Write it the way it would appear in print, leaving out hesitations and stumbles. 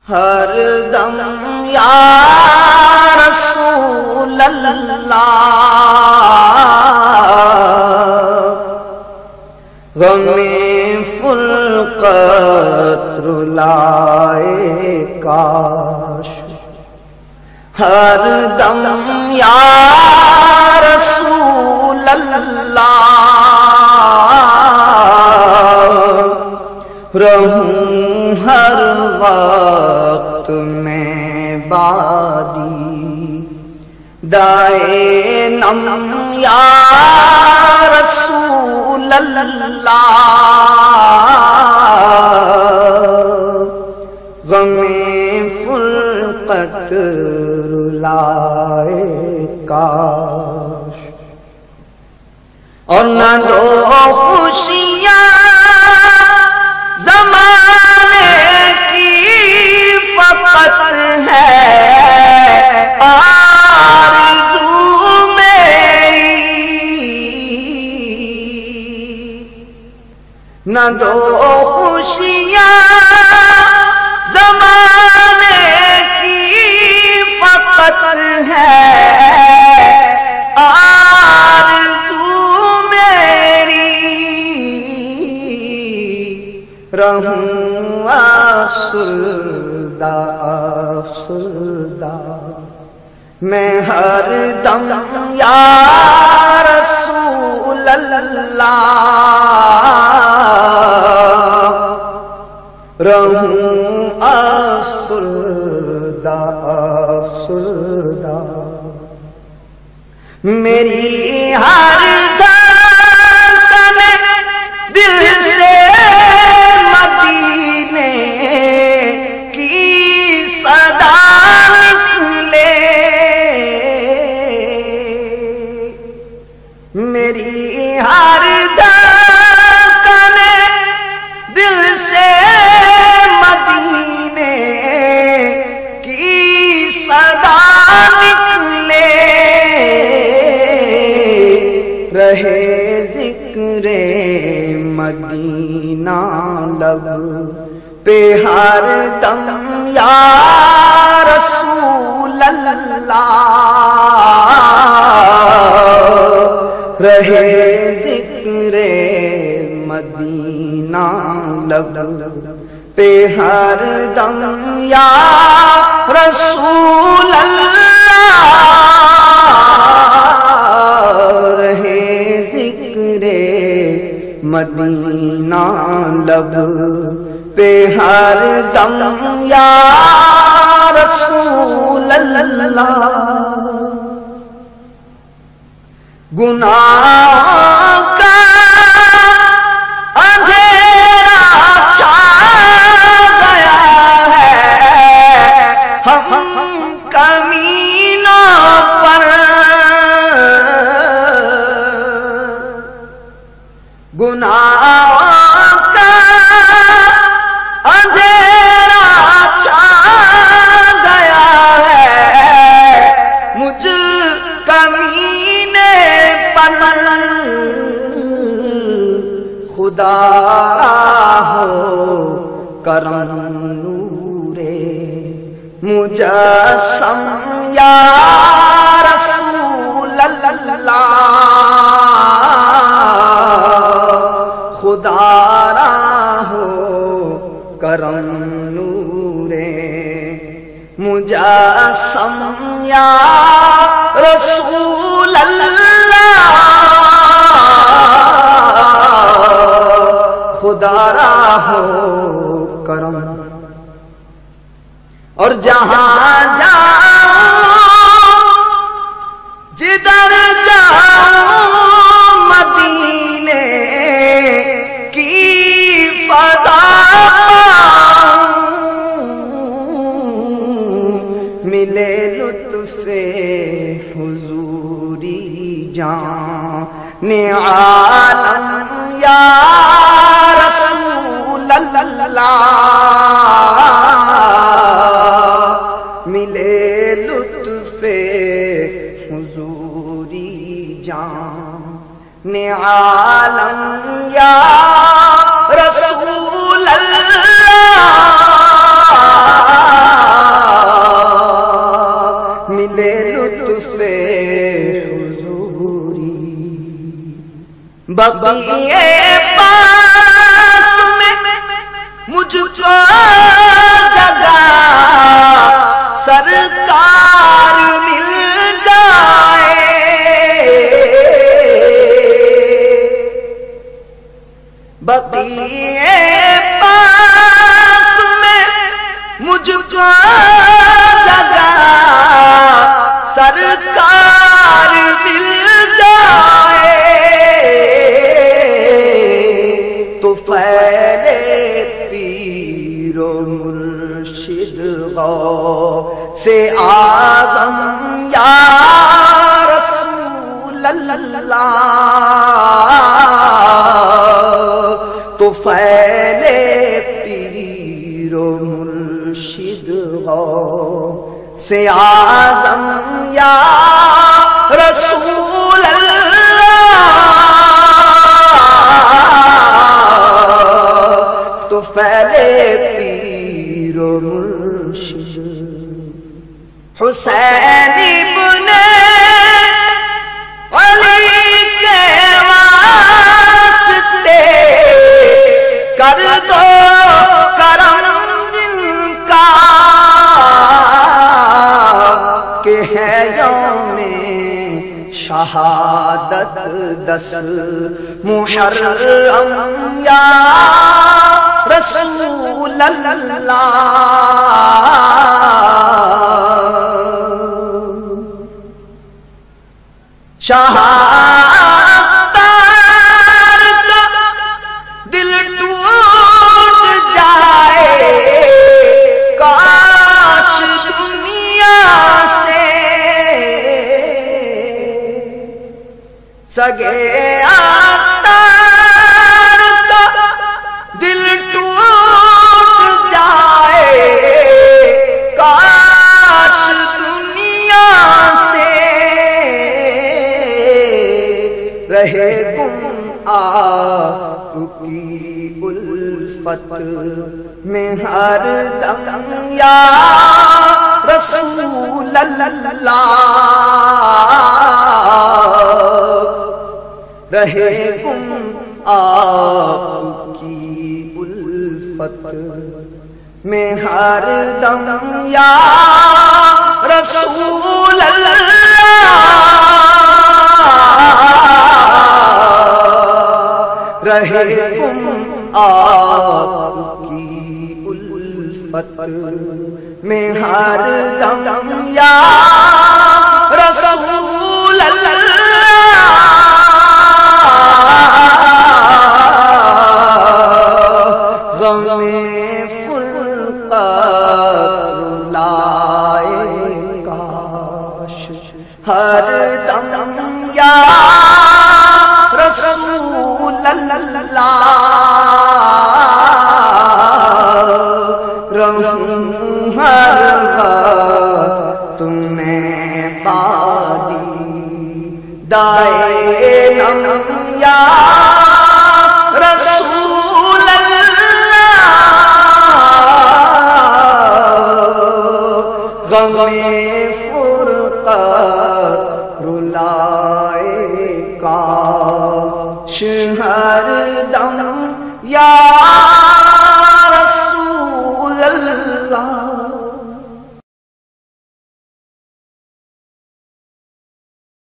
ہر دم یا رسول اللہ غم فرقت رلائے کاش، ہر دم یا رسول اللہ رہوں ہر وقت میں بادی دائے نم یا رسول اللہ غم فرقت رلائے کاش، اور نہ دو خوشیاں زمانے کی فقط ہے آرزو میری، نہ دو خوشیاں زمانے کی فقط ہے رہوں افسردہ افسردہ میں ہر دم یا رسول اللہ رہوں افسردہ افسردہ میری ہر دھڑکن دل سے میری ہر دھڑکن دل سے مدینے کی صدا نکلے، رہے ذکر مدینہ لب پہ ہر دم یا رسول اللہ رہے ذکر مدینہ لب پہ ہر دم یا رسول اللہ رہے ذکر مدینہ لب پہ ہر دم یا رسول اللہ گناہ کا اندھیرا چھا گیا ہے ہم کمینوں پر، گناہ کا اندھیرا چھا گیا ہے مجھ خدا ہو کرم نورے مجسم یا رسول اللہ خدا را ہو کرم نورے مجسم یا رسول اللہ خدا را ہو کرم، اور جہاں جاؤں جدھر جاؤں مدینے کی فضا ملے لطف حضوری جان عالم یا رسول اللہ ملے لطف حضوری جان عالم یا رسول اللہ بقیے پاک میں مجھ کو جگہ سرکار مل جائے، بقیے پاک میں مجھ کو جگہ سرکار مل جائے، تو پہلے پیر و مرشد سے اعظم یا رسول اللہ، تو پہلے پیر و مرشد سے اعظم یا رسول اللہ، تو پہلے پیر و مرشد حسین ابن علی کے واسطے کر دو کرم دل کا، کہ ہے یوم شہادت 10 محرم یا رسول اللہ، شہادتار کا دل ٹوٹ جائے، کاش دنیا سے سگے عطار کا دل ٹوٹ جائے، کاش دنیا سے رہے گم آپ کی الفت میں ہر دم یا رسول اللہ، رہے گم آپ کی الفت میں ہر دم یا رسول اللہ، رہے گم آپ کی الفت میں ہر دم یا رسول اللہ، غم فرقت رلائے کاش ہر دم یا رسول اللہ، رہوں ہر وقت تمہیں پادی دائے نم یا رسول اللہ، غم فرقت رلائے کاش ہر دم یا